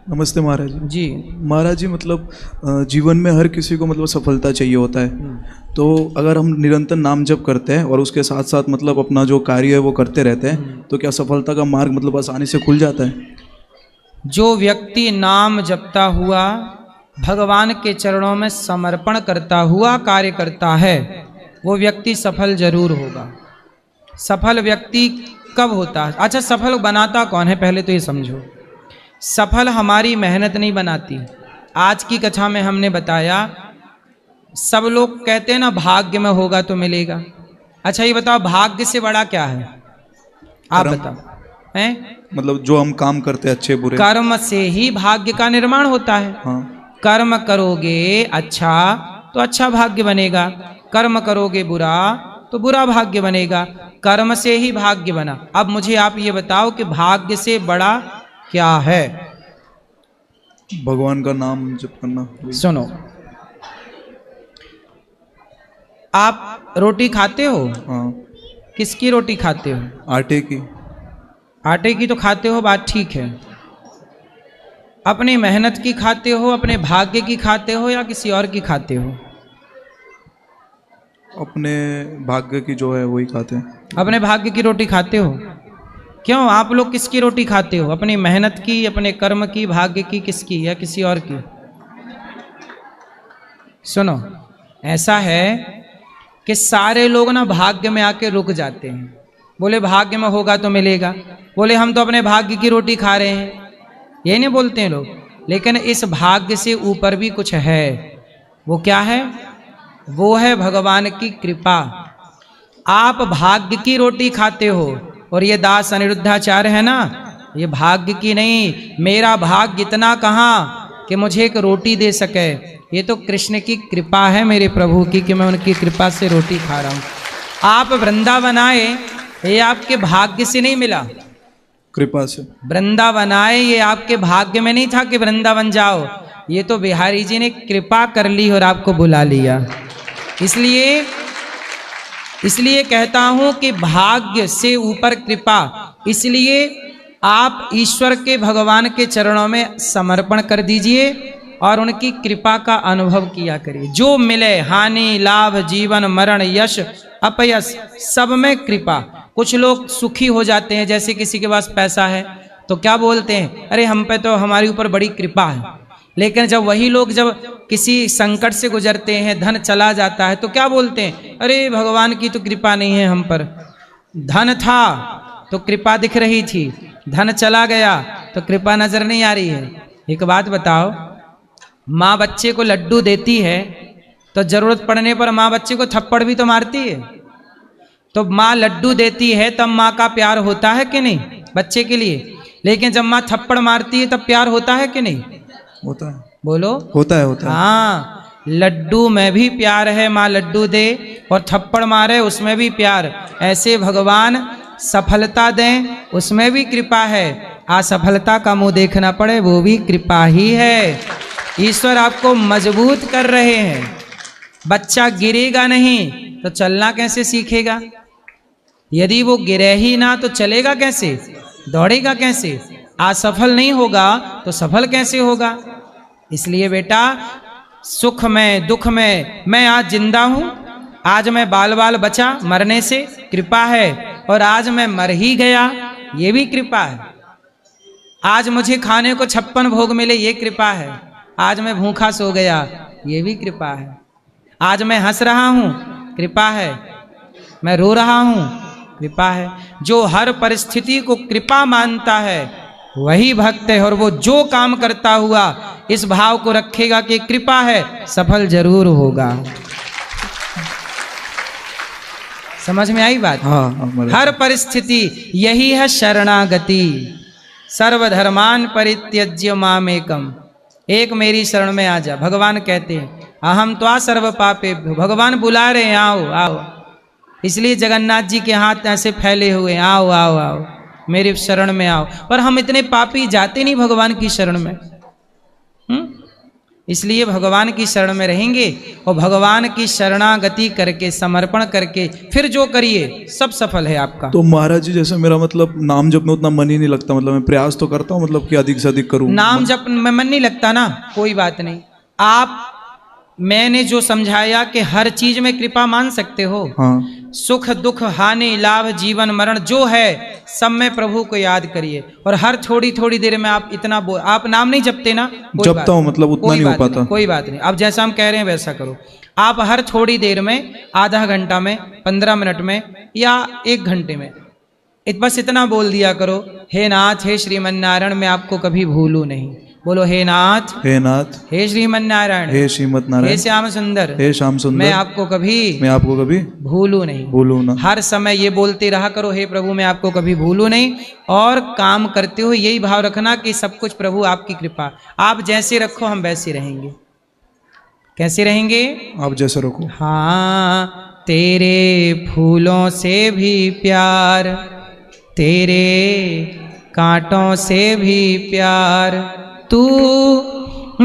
नमस्ते महाराज जी। महाराज जी मतलब जीवन में हर किसी को मतलब सफलता चाहिए होता है, तो अगर हम निरंतर नाम जप करते हैं और उसके साथ साथ मतलब अपना जो कार्य है वो करते रहते हैं, तो क्या सफलता का मार्ग मतलब आसानी से खुल जाता है? जो व्यक्ति नाम जपता हुआ भगवान के चरणों में समर्पण करता हुआ कार्य करता है, वो व्यक्ति सफल जरूर होगा। सफल व्यक्ति कब होता है? अच्छा, सफल बनाता कौन है पहले तो ये समझो। सफल हमारी मेहनत नहीं बनाती। आज की कथा में हमने बताया, सब लोग कहते हैं ना भाग्य में होगा तो मिलेगा। अच्छा ये बताओ, भाग्य से बड़ा क्या है? आप बताओ। हैं? मतलब जो हम काम करते हैं अच्छे बुरे, कर्म से ही भाग्य का निर्माण होता है। हाँ। कर्म करोगे अच्छा तो अच्छा भाग्य बनेगा, कर्म करोगे बुरा तो बुरा भाग्य बनेगा। कर्म से ही भाग्य बना। अब मुझे आप ये बताओ कि भाग्य से बड़ा क्या है? भगवान का नाम जप करना। सुनो, आप रोटी खाते हो? हाँ। किसकी रोटी खाते हो? आटे की। आटे की तो खाते हो, बात ठीक है। अपनी मेहनत की खाते हो, अपने भाग्य की खाते हो, या किसी और की खाते हो? अपने भाग्य की जो है वही खाते हैं। अपने भाग्य की रोटी खाते हो? क्यों? आप लोग किसकी रोटी खाते हो? अपनी मेहनत की, अपने कर्म की, भाग्य की, किसकी, या किसी और की? सुनो, ऐसा है कि सारे लोग ना भाग्य में आके रुक जाते हैं। बोले भाग्य में होगा तो मिलेगा, बोले हम तो अपने भाग्य की रोटी खा रहे हैं, ये नहीं बोलते हैं लोग। लेकिन इस भाग्य से ऊपर भी कुछ है। वो क्या है? वो है भगवान की कृपा। आप भाग्य की रोटी खाते हो, और ये दास अनिरुद्धाचार्य है ना, ये भाग्य की नहीं, मेरा भाग्य इतना कहाँ कि मुझे एक रोटी दे सके। ये तो कृष्ण की कृपा है मेरे प्रभु की, कि मैं उनकी कृपा से रोटी खा रहा हूँ। आप वृंदावन आए, ये आपके भाग्य से नहीं मिला, कृपा से। वृंदावन आए ये आपके भाग्य में नहीं था कि वृंदावन जाओ, ये तो बिहारी जी ने कृपा कर ली और आपको बुला लिया। इसलिए कहता हूं कि भाग्य से ऊपर कृपा। इसलिए आप ईश्वर के, भगवान के चरणों में समर्पण कर दीजिए और उनकी कृपा का अनुभव किया करिए। जो मिले, हानि लाभ, जीवन मरण, यश अपयश, सब में कृपा। कुछ लोग सुखी हो जाते हैं, जैसे किसी के पास पैसा है तो क्या बोलते हैं, अरे हम पे तो हमारे ऊपर बड़ी कृपा है। लेकिन जब वही लोग जब किसी संकट से गुजरते हैं, धन चला जाता है, तो क्या बोलते हैं, अरे भगवान की तो कृपा नहीं है हम पर। धन था तो कृपा दिख रही थी, धन चला गया तो कृपा नजर नहीं आ रही है। एक बात बताओ, माँ बच्चे को लड्डू देती है तो जरूरत पड़ने पर माँ बच्चे को थप्पड़ भी तो मारती है। तो माँ लड्डू देती है तब माँ का प्यार होता है कि नहीं बच्चे के लिए? लेकिन जब माँ थप्पड़ मारती है तब प्यार होता है कि नहीं? होता है। बोलो। होता है, होता है। हाँ, लड्डू में भी प्यार है। माँ लड्डू दे और थप्पड़ मारे, उसमें भी प्यार। ऐसे भगवान सफलता दें, उसमें भी कृपा है। असफलता का मुंह देखना पड़े, वो भी कृपा ही है। ईश्वर आपको मजबूत कर रहे हैं। बच्चा गिरेगा नहीं तो चलना कैसे सीखेगा? यदि वो गिरे ही ना तो चलेगा कैसे, दौड़ेगा कैसे? असफल नहीं होगा तो सफल कैसे होगा? इसलिए बेटा, सुख में दुख में मैं आज जिंदा हूं। आज मैं बाल बाल बचा मरने से, कृपा है। और आज मैं मर ही गया, ये भी कृपा है। आज मुझे खाने को 56 भोग मिले, ये कृपा है। आज मैं भूखा सो गया, ये भी कृपा है। आज मैं हंस रहा हूं, कृपा है। मैं रो रहा हूं, कृपा है। जो हर परिस्थिति को कृपा मानता है वही भक्त है। और वो जो काम करता हुआ इस भाव को रखेगा कि कृपा है, सफल जरूर होगा। समझ में आई बात? हाँ, हर परिस्थिति यही है शरणागति। सर्वधर्मान परित्यज्य मामेकम, एक मेरी शरण में आ जा। भगवान कहते हैं अहम त्वा सर्व पापे, भगवान बुला रहे हैं, आओ आओ। इसलिए जगन्नाथ जी के हाथ ऐसे फैले हुए, आओ आओ आओ मेरी शरण में आओ। पर हम इतने पापी जाते नहीं भगवान की शरण में। इसलिए भगवान की शरण में रहेंगे और भगवान की शरणागति करके समर्पण करके फिर जो करिए सब सफल है आपका। तो महाराज जी जैसे मेरा मतलब नाम जप में उतना मन ही नहीं लगता, मतलब मैं प्रयास तो करता हूँ मतलब कि अधिक से अधिक करूँ। नाम जप में मन नहीं लगता ना, कोई बात नहीं। आप मैंने जो समझाया कि हर चीज में कृपा मान सकते हो। हाँ सुख दुख हानि लाभ जीवन मरण जो है सब में प्रभु को याद करिए और हर थोड़ी थोड़ी देर में आप इतना आप नाम नहीं जपते ना, जपता हूँ मतलब उतना नहीं हो पाता। कोई बात नहीं, अब जैसा हम कह रहे हैं वैसा करो। आप हर थोड़ी देर में आधा घंटा में 15 मिनट में या 1 घंटे में बस इतना बोल दिया करो, हे नाथ हे श्रीमन नारायण मैं आपको कभी भूलूं नहीं। बोलो हे नाथ हे श्रीमन नारायण हे श्रीमद नारायण हे श्याम सुंदर हे श्याम सुंदर मैं आपको कभी भूलूं नहीं। हर समय ये बोलते रहा करो, हे प्रभु मैं आपको कभी भूलूं नहीं। और काम करते हो यही भाव रखना कि सब कुछ प्रभु आपकी कृपा, आप जैसे रखो हम वैसे रहेंगे। कैसे रहेंगे? आप जैसे रखो। हाँ तेरे फूलों से भी प्यार, तेरे कांटों से भी प्यार, तू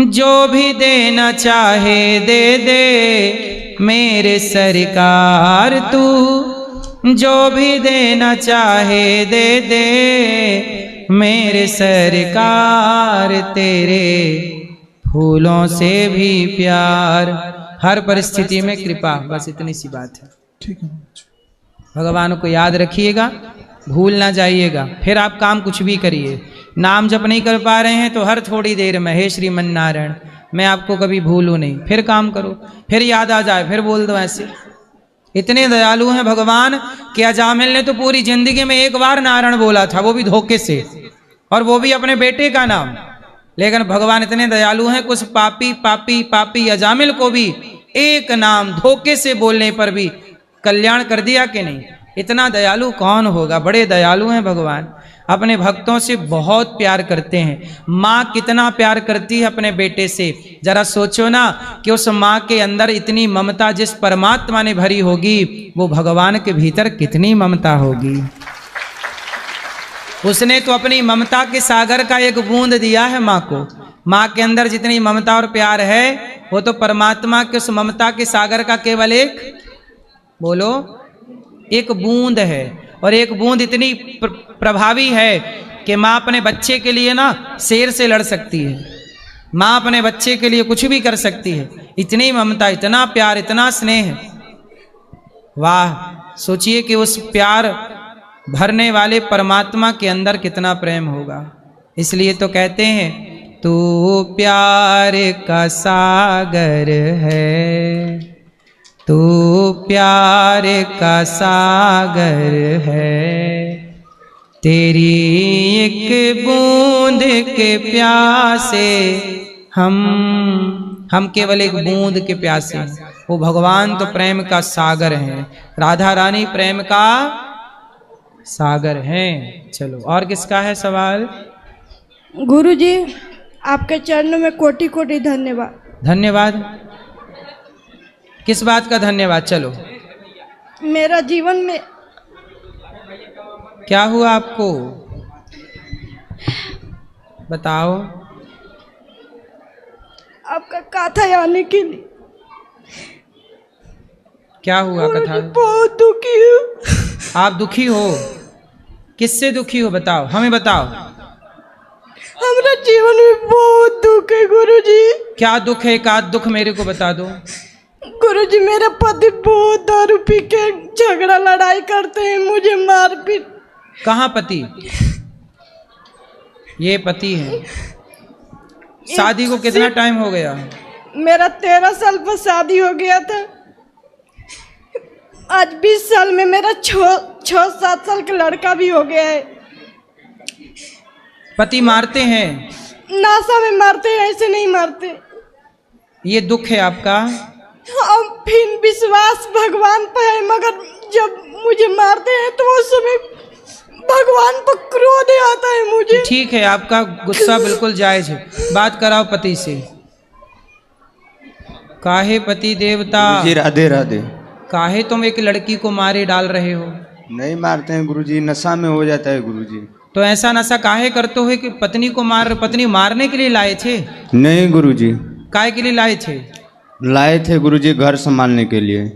जो भी देना चाहे दे दे मेरे सरकार, तू जो भी देना चाहे दे दे मेरे सरकार, तेरे फूलों से भी प्यार, हर परिस्थिति में कृपा, बस इतनी सी बात है। ठीक है, भगवान को याद रखिएगा, भूल ना जाइएगा। फिर आप काम कुछ भी करिए, नाम जप नहीं कर पा रहे हैं तो हर थोड़ी देर में हे श्रीमन नारायण मैं आपको कभी भूलूं नहीं, फिर काम करो, फिर याद आ जाए फिर बोल दो। ऐसे इतने दयालु हैं भगवान कि अजामिल ने तो पूरी जिंदगी में एक बार नारायण बोला था, वो भी धोखे से, और वो भी अपने बेटे का नाम। लेकिन भगवान इतने दयालु हैं कि उस पापी पापी पापी अजामिल को भी एक नाम धोखे से बोलने पर भी कल्याण कर दिया कि नहीं। इतना दयालु कौन होगा, बड़े दयालु हैं भगवान, अपने भक्तों से बहुत प्यार करते हैं। माँ कितना प्यार करती है अपने बेटे से, जरा सोचो ना कि उस माँ के अंदर इतनी ममता जिस परमात्मा ने भरी होगी वो भगवान के भीतर कितनी ममता होगी। उसने तो अपनी ममता के सागर का एक बूंद दिया है माँ को। माँ के अंदर जितनी ममता और प्यार है वो तो परमात्मा के उस ममता के सागर का केवल एक, बोलो, एक बूंद है। और एक बूंद इतनी प्रभावी है कि माँ अपने बच्चे के लिए ना शेर से लड़ सकती है, माँ अपने बच्चे के लिए कुछ भी कर सकती है। इतनी ममता, इतना प्यार, इतना स्नेह, वाह! सोचिए कि उस प्यार भरने वाले परमात्मा के अंदर कितना प्रेम होगा। इसलिए तो कहते हैं तू प्यार का सागर है, तू प्यार का सागर है, तेरी एक बूंद के प्यासे हम केवल एक बूंद के प्यासे हैं। वो भगवान तो प्रेम का सागर है, राधा रानी प्रेम का सागर हैं। चलो और किसका है सवाल? गुरुजी आपके चरणों में कोटि कोटि धन्यवाद। धन्यवाद? किस बात का धन्यवाद? चलो, मेरा जीवन में क्या हुआ आपको बताओ। आपका कथा आने के लिए क्या हुआ कथा? बहुत दुखी हूँ। आप दुखी हो? किससे दुखी हो बताओ, हमें बताओ। हमारा जीवन में बहुत दुख है गुरुजी। क्या दुख है? एक आध दुख मेरे को बता दो। गुरुजी मेरा पति बहुत दारू पी के झगड़ा लड़ाई करते हैं, मुझे मारपीट। कहाँ पति? ये पति है। शादी को कितना टाइम हो गया? मेरा 13 साल पर शादी हो गया था, आज 20 साल में मेरा 6-7 साल का लड़का भी हो गया है। पति मारते हैं? नासा में मारते हैं, ऐसे नहीं मारते। ये दुख है आपका? हम फिर विश्वास भगवान पर है, मगर जब मुझे मारते हैं तो उस समय भगवान पर क्रोध आता है मुझे। ठीक है, आपका गुस्सा बिल्कुल जायज है, बात कराओ पति से। काहे पति देवता? जी राधे राधे। काहे तुम एक लड़की को मारे डाल रहे हो? नहीं मारते हैं गुरुजी, नशा में हो जाता है गुरुजी। तो ऐसा नशा काहे करते हो कि पत्नी को पत्नी मारने के लिए लाए थे? नहीं गुरुजी। काय के लिए लाए थे? लाए थे गुरुजी घर संभालने के लिए।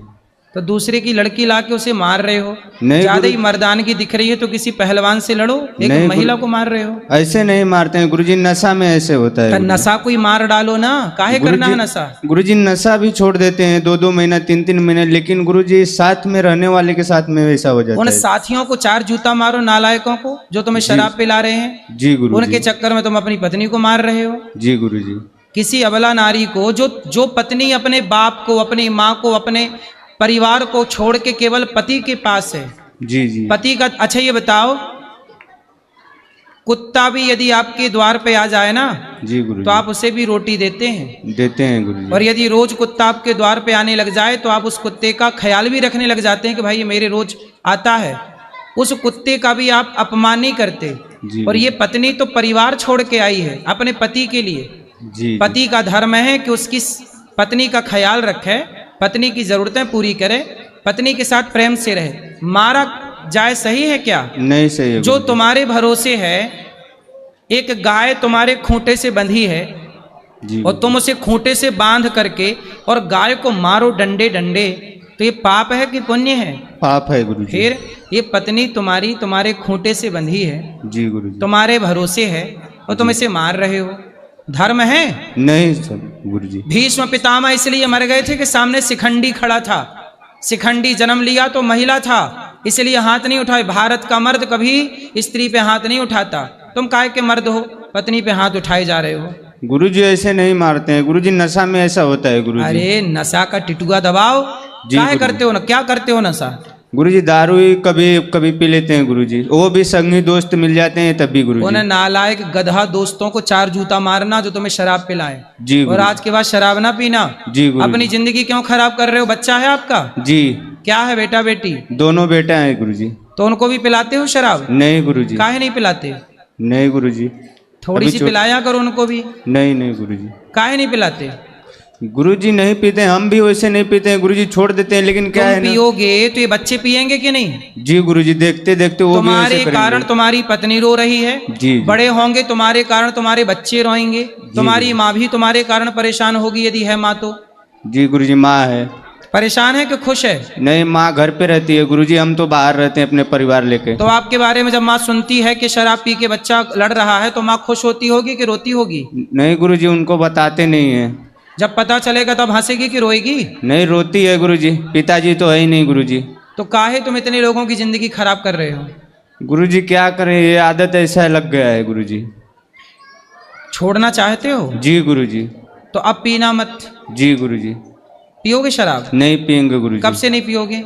तो दूसरे की लड़की लाके उसे मार रहे हो। नहीं ज्यादा गुरु- ही मर्दानगी दिख रही है तो किसी पहलवान से लड़ो, एक नहीं महिला गुरु- को मार रहे हो। ऐसे नहीं मारते हैं गुरुजी, नशा में ऐसे होता है तो गुरुजी। नशा कोई मार डालो ना, काहे करना है गुरुजी- नशा? गुरुजी नशा भी छोड़ देते हैं 2-2 महीना 3-3 महीने, लेकिन गुरुजी साथ में रहने वाले के साथ में वैसा हो जाता उन है। साथियों को 4 जूता मारो, नालायकों को जो तुम्हें शराब पिला रहे हैं। जी गुरुजी। उनके चक्कर में तुम अपनी पत्नी को मार रहे हो। जी गुरुजी। किसी अबला नारी को जो पत्नी अपने बाप को, अपनी माँ को, अपने परिवार को छोड़ के केवल पति के पास है, जी जी। पति का। अच्छा ये बताओ, कुत्ता भी यदि आपके द्वार पे आ जाए ना जी गुरुजी। तो आप उसे भी रोटी देते हैं, देते हैं गुरुजी। और यदि रोज कुत्ता आपके द्वार पे आने लग जाए तो आप उस कुत्ते का ख्याल भी रखने लग जाते हैं कि भाई ये मेरे रोज आता है। उस कुत्ते का भी आप अपमान नहीं करते। जी और ये पत्नी तो परिवार छोड़ के आई है अपने पति के लिए। जी। पति का धर्म है कि उसकी पत्नी का ख्याल रखे, पत्नी की जरूरतें पूरी करे, पत्नी के साथ प्रेम से रहे। मारा जाए सही है क्या? नहीं सही है जो गुरुजी। तुम्हारे भरोसे है, एक गाय तुम्हारे खूंटे से बंधी है जी और तुम उसे खूंटे से बांध करके और गाय को मारो डंडे डंडे, तो ये पाप है कि पुण्य है? पाप है गुरुजी। फिर ये पत्नी तुम्हारी तुम्हारे खूंटे से बंधी है, जी गुरुजी। तुम्हारे भरोसे है और तुम इसे मार रहे हो, धर्म है? नहीं सर गुरुजी। भीष्म पितामह इसलिए मर गए थे कि सामने शिखंडी खड़ा था। शिखंडी जन्म लिया तो महिला था, इसलिए हाथ नहीं उठाए। भारत का मर्द कभी स्त्री पे हाथ नहीं उठाता। तुम काहे के मर्द हो, पत्नी पे हाथ उठाए जा रहे हो? गुरुजी ऐसे नहीं मारते हैं गुरुजी, नशा में ऐसा होता है गुरुजी। अरे नशा का टिटुआ दबाओ, जी काहे गुरुजी। करते हो ना, क्या करते हो नशा? गुरुजी दारू ही कभी कभी पी लेते हैं गुरुजी, वो भी संगी दोस्त मिल जाते हैं तब भी उन गुरुजी। नालायक गधा दोस्तों को 4 जूता मारना जो तुम्हें शराब पिलाए, जी और गुरुजी। आज के बाद शराब ना पीना। जी गुरुजी। अपनी जिंदगी क्यों खराब कर रहे हो? बच्चा है आपका? जी क्या है, बेटा बेटी? दोनों बेटा हैं गुरुजी। तो उनको भी पिलाते हो शराब? नहीं गुरुजी। काहे नहीं पिलाते? नहीं गुरुजी। थोड़ी अभी सी पिलाया करो उनको भी। नहीं नहीं गुरुजी। काहे नहीं पिलाते? गुरुजी नहीं पीते, हम भी वैसे नहीं पीते हैं गुरुजी, छोड़ देते हैं, लेकिन क्या तुम है ना। पियोगे तो ये बच्चे पियेंगे कि नहीं? जी गुरुजी, देखते देखते वो भी तुम्हारे ऐसे कारण करेंगे। तुम्हारी पत्नी रो रही है, जी बड़े होंगे तुम्हारे कारण तुम्हारे बच्चे रोएंगे, तुम्हारी माँ भी तुम्हारे कारण परेशान होगी यदि है माँ तो। जी गुरुजी। माँ है? परेशान है कि खुश है? नहीं, माँ घर पे रहती है गुरुजी, हम तो बाहर रहते हैं अपने परिवार लेके। तो आपके बारे में जब माँ सुनती है कि शराब पी के बच्चा लड़ रहा है तो माँ खुश होती होगी कि रोती होगी? नहीं गुरुजी, उनको बताते नहीं है। जब पता चलेगा तब हंसेगी कि रोएगी? नहीं, रोती है गुरुजी, पिताजी तो है ही नहीं गुरुजी। तो काहे तुम इतने लोगों की जिंदगी खराब कर रहे हो? गुरुजी क्या करें, ये आदत ऐसा लग गया है गुरुजी। छोड़ना चाहते हो जी गुरुजी। तो अब पीना मत। जी गुरुजी। पियोगे शराब? नहीं पियेंगे गुरुजी। कब से नहीं पियोगे?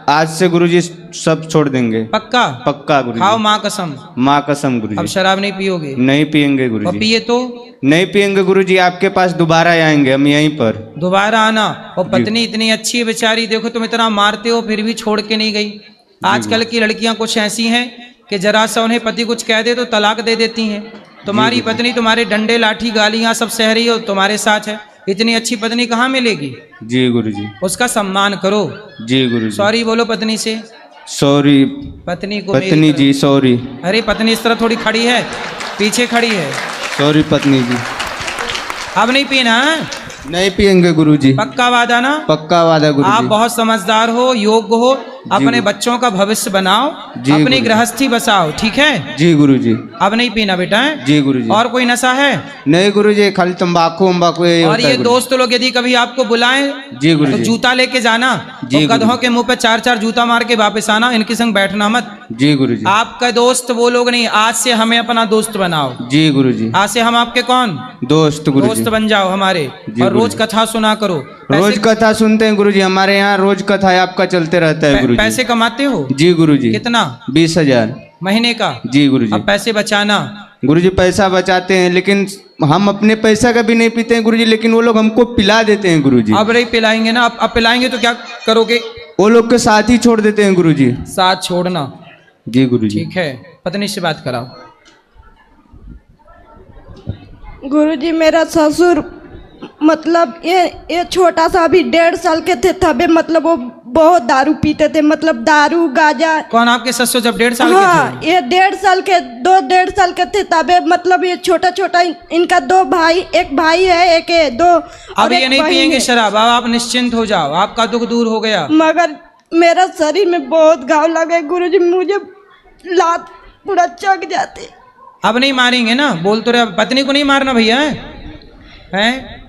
आज से गुरुजी सब छोड़ देंगे। पक्का? पक्का खाओ गुरुजी। माँ कसम, माँ कसम अब गुरुजी। शराब नहीं पियोगे। नहीं पियेंगे और गुरुजी। पिए तो नहीं पियेंगे गुरुजी, आपके पास दोबारा आएंगे हम यहीं पर। दोबारा आना। और पत्नी इतनी अच्छी है बेचारी, देखो तुम इतना मारते हो फिर भी छोड़ के नहीं गई। आजकल की लड़कियां कुछ ऐसी हैं कि जरा सा उन्हें पति कुछ कह दे तो तलाक दे देती हैं। तुम्हारी पत्नी तुम्हारे डंडे लाठी गालियां सब सह रही है और तुम्हारे साथ है। इतनी अच्छी पत्नी कहाँ मिलेगी? जी गुरुजी। उसका सम्मान करो। जी गुरुजी। सॉरी बोलो पत्नी से। सॉरी पत्नी को मेरी पत्नी तरफ- जी, सॉरी। अरे पत्नी इस तरह थोड़ी खड़ी है, पीछे खड़ी है। सॉरी पत्नी जी। अब नहीं पीना है? नहीं पियेंगे गुरुजी। पक्का वादा ना? पक्का वादा आप गुरुजी। बहुत समझदार हो, योग्य हो, अपने गुरु। बच्चों का भविष्य बनाओ, जी अपनी गुरुजी। गृहस्थी बसाओ, ठीक है? जी गुरुजी। अब नहीं पीना बेटा है? जी गुरुजी। और कोई नशा है? नहीं गुरुजी, खाली तंबाकू वंबाकू यही और होता ये है गुरुजी। दोस्त लोग यदि कभी आपको बुलाएं जी तो गुरुजी। जूता लेके जाना, जी तो गधों गुरुजी। के मुंह पे 4-4 जूता मार के वापस आना, इनके संग बैठना मत। जी गुरुजी। आपका दोस्त वो लोग नहीं, आज से हमें अपना दोस्त बनाओ। जी गुरुजी। आज से हम आपके कौन? दोस्त गुरुजी। दोस्त बन जाओ हमारे, जी और रोज गुरुजी। कथा सुना करो। रोज पैसे- कथा सुनते हैं गुरुजी, हमारे यहाँ रोज कथा आपका चलते रहता है गुरुजी। पैसे कमाते हो? जी गुरुजी। कितना? 20,000 महीने का? जी गुरुजी। अब पैसे बचाना। गुरुजी पैसा बचाते हैं, लेकिन हम अपने पैसा का भी नहीं पीते हैं गुरुजी, लेकिन वो लोग हमको पिला देते हैं गुरुजी। अब नहीं पिलाएंगे ना, अब पिलाएंगे तो क्या करोगे? वो लोग के साथ ही छोड़ देते हैं गुरुजी। साथ छोड़ना। जी गुरुजी। ठीक है, पत्नी से बात कराओ। गुरुजी मेरा ससुर मतलब ये छोटा सा अभी 1.5 साल के थे तबे मतलब वो बहुत दारू पीते थे, मतलब दारू गांजा। कौन आपके ससुर जब 1.5 साल के हाँ, थे? ये 1.5 साल के थे तबे, मतलब ये छोटा छोटा इनका 2 भाई, एक भाई है, एक है, 2 अब और ये एक नहीं बहन पिएंगे है। शराब, अब आप निश्चिंत हो जाओ, आपका दुख दूर हो गया। मगर मेरा शरीर में बहुत घाव लगे गुरुजी, मुझे लात पूरा चक जाते। अब नहीं मारेंगे ना, बोल तो रहे, पत्नी को नहीं मारना भैया, हैं?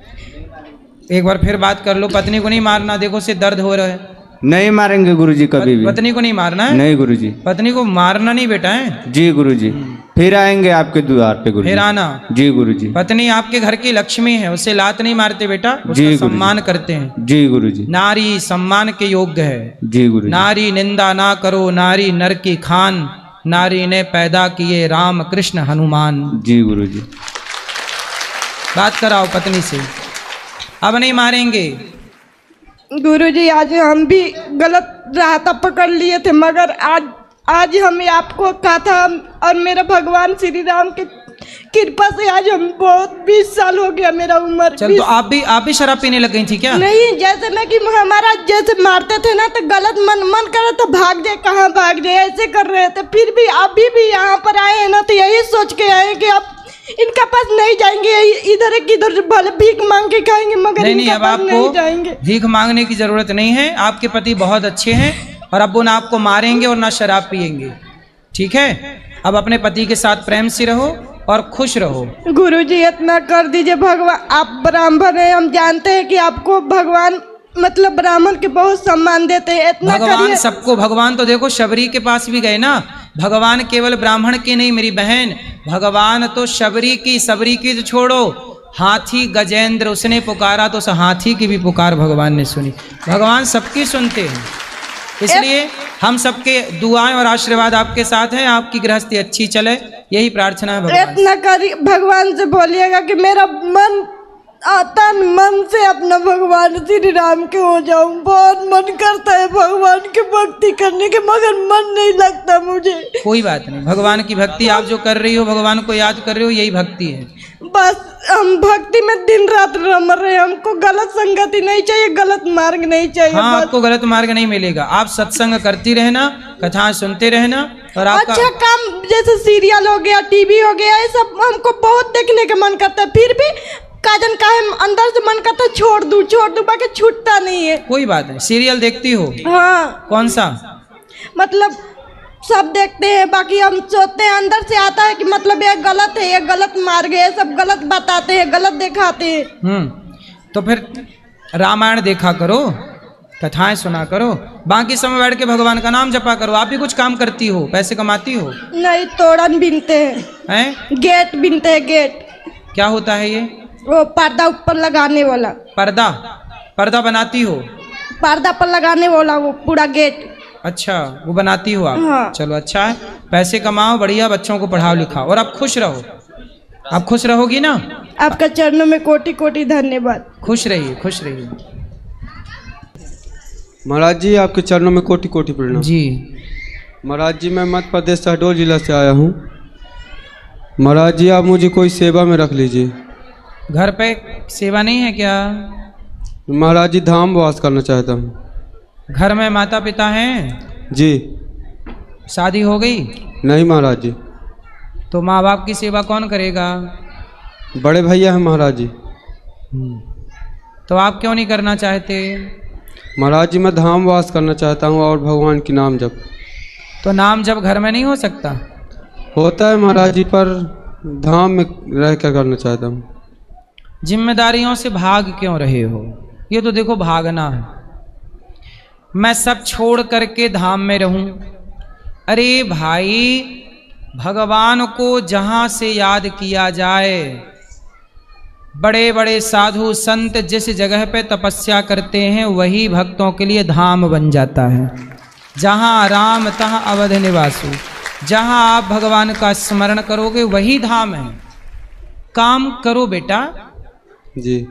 एक बार फिर बात कर लो, पत्नी को नहीं मारना, देखो से दर्द हो रहा है। नहीं मारेंगे गुरुजी कभी भी। पत्नी को नहीं मारना है? नहीं गुरुजी। पत्नी को मारना नहीं बेटा है। जी गुरुजी। फिर आएंगे आपके द्वार पे गुरुजी। फिर आना। जी गुरुजी। पत्नी आपके घर की लक्ष्मी है, उसे लात नहीं मारते बेटा, उसका जी गुरुजी। सम्मान करते हैं। जी गुरुजी। नारी सम्मान के योग्य है। जी गुरुजी। नारी निंदा ना करो, नारी नर की खान, नारी ने पैदा किए राम कृष्ण हनुमान। जी गुरुजी। बात कराओ पत्नी से, अब नहीं मारेंगे। गुरुजी आज हम भी गलत रास्ता पकड़ लिए थे, मगर आज हमें आपको कहा था, और मेरा भगवान श्री राम के कृपा से आज हम बहुत 20 साल हो गया मेरा उम्र। चल तो आप भी शराब पीने लग गई थी क्या? नहीं, जैसे ना कि हमारा जैसे मारते थे ना तो गलत मन करे तो भाग जाए, कहाँ भाग जाए, ऐसे कर रहे थे। फिर भी अभी भी यहाँ पर आए हैं ना तो यही सोच के आए कि अब इनका पास नहीं जाएंगे, इधर एक इधर भले भीख मांग के खाएंगे, मगर नहीं, इनका अब पास नहीं जाएंगे। आपको भीख मांगने की जरूरत नहीं है, आपके पति बहुत अच्छे हैं और अब वो ना आपको मारेंगे और ना शराब पिएंगे, ठीक है? अब अपने पति के साथ प्रेम से रहो और खुश रहो। गुरुजी इतना कर दीजिए, भगवान आप ब्राह्मण हैं, हम जानते हैं कि आपको भगवान मतलब ब्राह्मण के बहुत सम्मान देते हैं, इतना भगवान करिए। सबको, भगवान तो देखो शबरी के पास भी गए ना, भगवान केवल ब्राह्मण की नहीं मेरी बहन, भगवान तो शबरी की, सबरी की तो छोड़ो, हाथी गजेंद्र उसने पुकारा तो उस हाथी की भी पुकार भगवान ने सुनी। भगवान सबकी सुनते हैं, इसलिए हम सबके दुआएं और आशीर्वाद आपके साथ हैं, आपकी गृहस्थी अच्छी चले, यही प्रार्थना है भगवान। इतना करिए, भगवान से बोलिएगा कि मेरा मन तन मन से अपना भगवान श्री राम के हो जाऊं। बहुत मन करता है भगवान की भक्ति करने के, मगर मन नहीं लगता मुझे। कोई बात नहीं, भगवान की भक्ति आप जो कर रही हो, भगवान को याद कर रही हो, यही भक्ति है। बस हम भक्ति में दिन रात रम रहे हैं, हमको गलत संगति नहीं चाहिए, गलत मार्ग नहीं चाहिए। हाँ, बस आपको गलत मार्ग नहीं मिलेगा, आप सत्संग करती रहना, कथाएं सुनते रहना, और आपका अच्छा काम जैसे सीरियल हो गया, टीवी हो गया, ये सब हमको बहुत देखने का मन करता है, फिर भी काजन का है अंदर से मन करता है छोड़ दूं, बाकी छूटता नहीं है। कोई बात नहीं। सीरियल देखती हो? हाँ, कौन सा? मतलब सब देखते हैं, बाकी हम सोचते हैं, अंदर से आता है कि मतलब ये गलत है, ये गलत मार्ग है, सब गलत बताते हैं, गलत दिखाते हैं। तो फिर रामायण देखा करो, कथाएं सुना करो, बाकी समय बैठ के भगवान का नाम जपा करो। आप भी कुछ काम करती हो, पैसे कमाती हो? नहीं, तोड़न बिनते हैं, गेट बिनते हैं। गेट क्या होता है ये? वो पर्दा ऊपर लगाने वाला। पर्दा बनाती हो? पर्दा पर लगाने वाला वो पूरा गेट। अच्छा, वो बनाती हो आप? हाँ। चलो अच्छा है, पैसे कमाओ, बढ़िया, बच्चों को पढ़ाओ लिखाओ और आप खुश रहो। आप खुश रहोगी ना? आपका चरणों में कोटि कोटि धन्यवाद। खुश रहिए, खुश रहिए। महाराज जी आपके चरणों में कोटि कोटि प्रणाम। जी महाराज जी मैं मध्य प्रदेश शहडोल जिला से आया हूँ। महाराज जी आप मुझे कोई सेवा में रख लीजिए। घर पे सेवा नहीं है क्या? महाराज जी धाम वास करना चाहता हूँ। घर में माता पिता हैं? जी। शादी हो गई? नहीं महाराज जी। तो माँ बाप की सेवा कौन करेगा? बड़े भैया हैं महाराज जी। तो आप क्यों नहीं करना चाहते? महाराज जी मैं धाम वास करना चाहता हूँ और भगवान की नाम जप। तो नाम जब घर में नहीं हो सकता? होता है महाराज जी, पर धाम में रह कर करना चाहता हूँ। जिम्मेदारियों से भाग क्यों रहे हो? ये तो देखो भागना है। मैं सब छोड़ करके धाम में रहूं? अरे भाई, भगवान को जहां से याद किया जाए, बड़े बड़े साधु संत जिस जगह पे तपस्या करते हैं वही भक्तों के लिए धाम बन जाता है। जहां राम तहाँ अवध निवासु, जहां आप भगवान का स्मरण करोगे वही धाम है। काम करो बेटा। जी।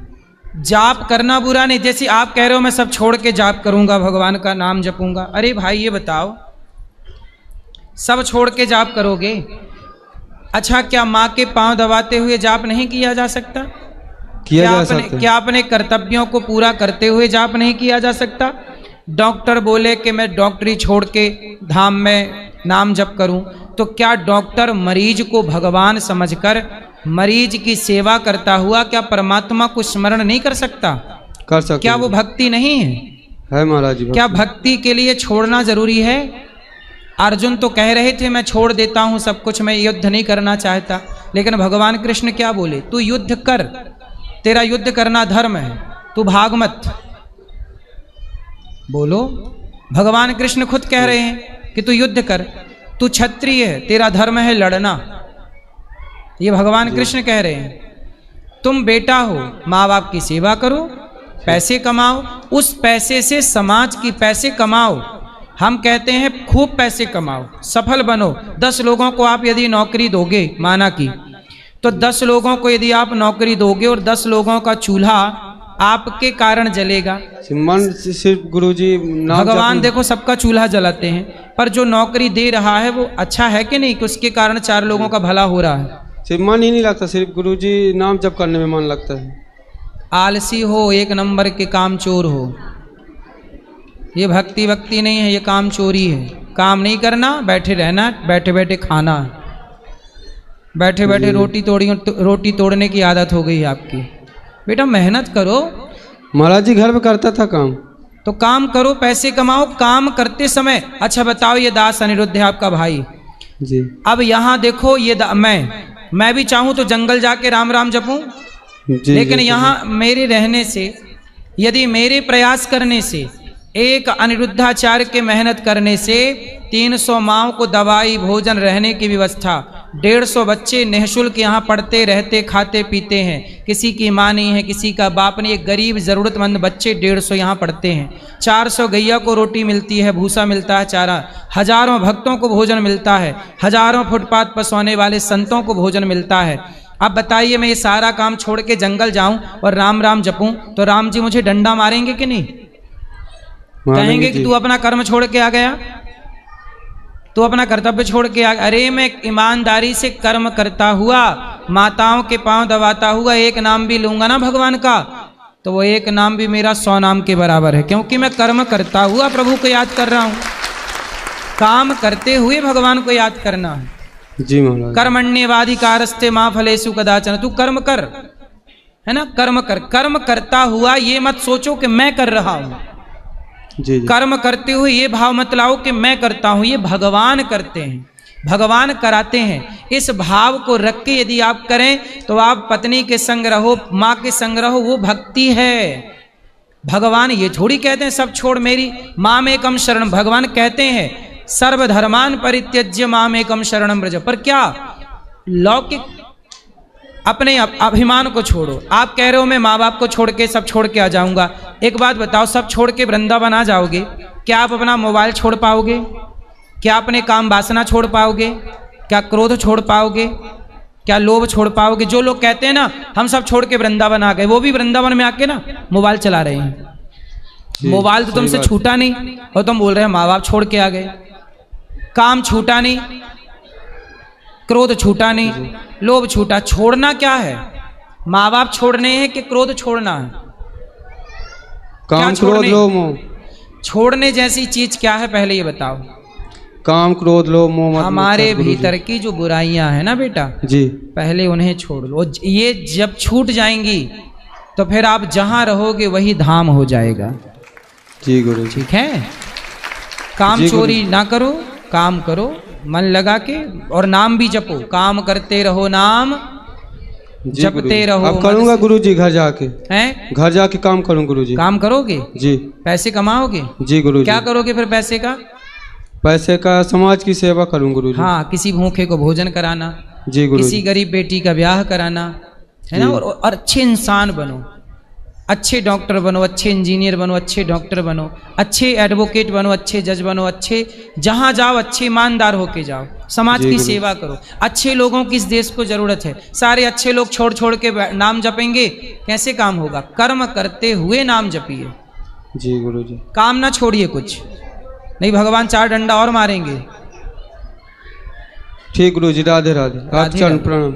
जाप करना बुरा नहीं, जैसे आप कह रहे हो मैं सब छोड़ के जाप करूंगा, भगवान का नाम जपूंगा। अरे भाई ये बताओ, सब छोड़ के जाप करोगे? अच्छा, क्या माँ के पांव दबाते हुए जाप नहीं किया जा सकता? किया जा सकता है। क्या अपने कर्तव्यों को पूरा करते हुए जाप नहीं किया जा सकता? डॉक्टर बोले कि मैं डॉक्टरी छोड़ के धाम में नाम जप करूं, तो क्या डॉक्टर मरीज को भगवान समझकर मरीज की सेवा करता हुआ क्या परमात्मा को स्मरण नहीं कर सकता? कर सकते क्या वो भक्ति नहीं है महाराज जी? क्या भक्ति के लिए छोड़ना जरूरी है? अर्जुन तो कह रहे थे मैं छोड़ देता हूं सब कुछ, मैं युद्ध नहीं करना चाहता, लेकिन भगवान कृष्ण क्या बोले? तू युद्ध कर, तेरा युद्ध करना धर्म है, तू भाग मत। बोलो, भगवान कृष्ण खुद कह रहे हैं कि तू युद्ध कर, तू क्षत्रिय है, तेरा धर्म है लड़ना। ये भगवान कृष्ण कह रहे हैं। तुम बेटा हो, माँ बाप की सेवा करो, पैसे कमाओ, उस पैसे से समाज की पैसे कमाओ। हम कहते हैं खूब पैसे कमाओ, सफल बनो। 10 लोगों को आप यदि नौकरी दोगे, माना की, तो 10 लोगों को यदि आप नौकरी दोगे और 10 लोगों का चूल्हा आपके कारण जलेगा। मन से सिर्फ गुरुजी नाम भगवान जपने- देखो सबका चूल्हा जलाते हैं, पर जो नौकरी दे रहा है वो अच्छा है कि नहीं, कि उसके कारण 4 लोगों का भला हो रहा है। सिर्फ मन ही नहीं लगता, सिर्फ गुरुजी नाम जप करने में मन लगता है। आलसी हो, 1 नंबर के काम चोर हो, ये भक्ति नहीं है, ये काम चोरी है। काम नहीं करना, बैठे रहना, बैठे बैठे खाना, बैठे बैठे रोटी तोड़ने की आदत हो गई है आपकी। बेटा मेहनत करो। महाराज जी घर में करता था काम, तो काम करो, पैसे कमाओ, काम करते समय। अच्छा बताओ, ये दास अनिरुद्ध है आपका भाई, जी अब यहाँ देखो ये मैं भी चाहूँ तो जंगल जाके राम राम जपूं, जी लेकिन जी, यहाँ मेरे रहने से, यदि मेरे प्रयास करने से, एक अनिरुद्धाचार्य के मेहनत करने से 300 माँओं को दवाई, भोजन, रहने की व्यवस्था, 150 बच्चे निःशुल्क यहाँ पढ़ते रहते, खाते पीते हैं, किसी की माँ नहीं है, किसी का बाप नहीं, एक गरीब ज़रूरतमंद बच्चे 150 यहाँ पढ़ते हैं, 400 गैया को रोटी मिलती है, भूसा मिलता है, चारा, हजारों भक्तों को भोजन मिलता है, हजारों फुटपाथ पर सोने वाले संतों को भोजन मिलता है। अब बताइए, मैं ये सारा काम छोड़ के जंगल जाऊं और राम राम जपूं, तो राम जी मुझे डंडा मारेंगे कि नहीं? कहेंगे कि तू अपना कर्म छोड़ के आ गया, तू अपना कर्तव्य छोड़ के आ गया। अरे मैं ईमानदारी से कर्म करता हुआ, माताओं के पांव दबाता हुआ एक नाम भी लूंगा ना भगवान का, तो वो एक नाम भी मेरा 100 नाम के बराबर है, क्योंकि मैं कर्म करता हुआ प्रभु को याद कर रहा हूं। काम करते हुए भगवान को याद करना है। जी महाराज। कर्मण्येवाधिकारस्ते मां फलेषु कदाचन, तू कर्म कर, है ना, कर्म कर। कर्म करता हुआ ये मत सोचो कि मैं कर रहा हूं, जी जी, कर्म करते हुए ये भाव मत लाओ कि मैं करता हूं, ये भगवान करते हैं, भगवान कराते हैं। इस भाव को रख के यदि आप करें तो आप पत्नी के संग रहो, माँ के संग रहो, वो भक्ति है। भगवान ये थोड़ी कहते हैं सब छोड़ मेरी मामेकम शरणम, भगवान कहते हैं सर्वधर्मान परित्यज्य मामेकम शरणम व्रज। पर क्या लौकिक अपने अभिमान को छोड़ो। आप कह रहे हो मैं माँ बाप को छोड़ के सब छोड़ के आ जाऊंगा। एक बात बताओ, सब छोड़ के वृंदावन आ जाओगे, क्या आप अपना मोबाइल छोड़ पाओगे? क्या अपने काम वासना छोड़ पाओगे? क्या क्रोध छोड़ पाओगे? क्या लोभ छोड़ पाओगे? जो लोग कहते हैं ना हम सब छोड़ के वृंदावन आ गए, वो भी वृंदावन में आके ना मोबाइल चला रहे हैं। मोबाइल तो तुमसे छूटा नहीं और तुम बोल रहे हैं माँ बाप छोड़ के आ गए। काम छूटा नहीं, क्रोध छूटा नहीं, लोभ छूटा। छोड़ना क्या है? माँ बाप छोड़ने हैं कि क्रोध छोड़ना है? काम क्रोध लोभ मोह। छोड़ने जैसी चीज क्या है पहले ये बताओ। काम क्रोध लोभ मोह मत हमारे भीतर की जो बुराइयां हैं ना बेटा, जी, पहले उन्हें छोड़ लो। ये जब छूट जाएंगी तो फिर आप जहां रहोगे वही धाम हो जाएगा। जी गुरु जी, ठीक है? काम चोरी ना करो, काम करो मन लगा के, और नाम भी जपो। काम करते रहो, नाम जपते रहो। अब करूंगा गुरु जी, घर जाके, हैं? घर जाके काम करूं गुरु जी। काम करोगे? जी, पैसे कमाओगे? जी गुरु जी। क्या करोगे फिर पैसे का? पैसे का समाज की सेवा करूं गुरु जी। हाँ, किसी भूखे को भोजन कराना, जी गुरु किसी जी, गरीब बेटी का ब्याह कराना, है ना। और अच्छे इंसान बनो, अच्छे डॉक्टर बनो, अच्छे इंजीनियर बनो, अच्छे डॉक्टर बनो, अच्छे एडवोकेट बनो, अच्छे जज बनो, अच्छे जहां जाओ अच्छे ईमानदार होके जाओ, समाज की सेवा करो। अच्छे लोगों की इस देश को जरूरत है। सारे अच्छे लोग छोड़ छोड़ के नाम जपेंगे, कैसे काम होगा? कर्म करते हुए नाम जपिए। जी गुरु जी। काम ना छोड़िए कुछ, नहीं भगवान 4 डंडा और मारेंगे। ठीक गुरु जी, राधे राधे। आप चरण प्रणाम।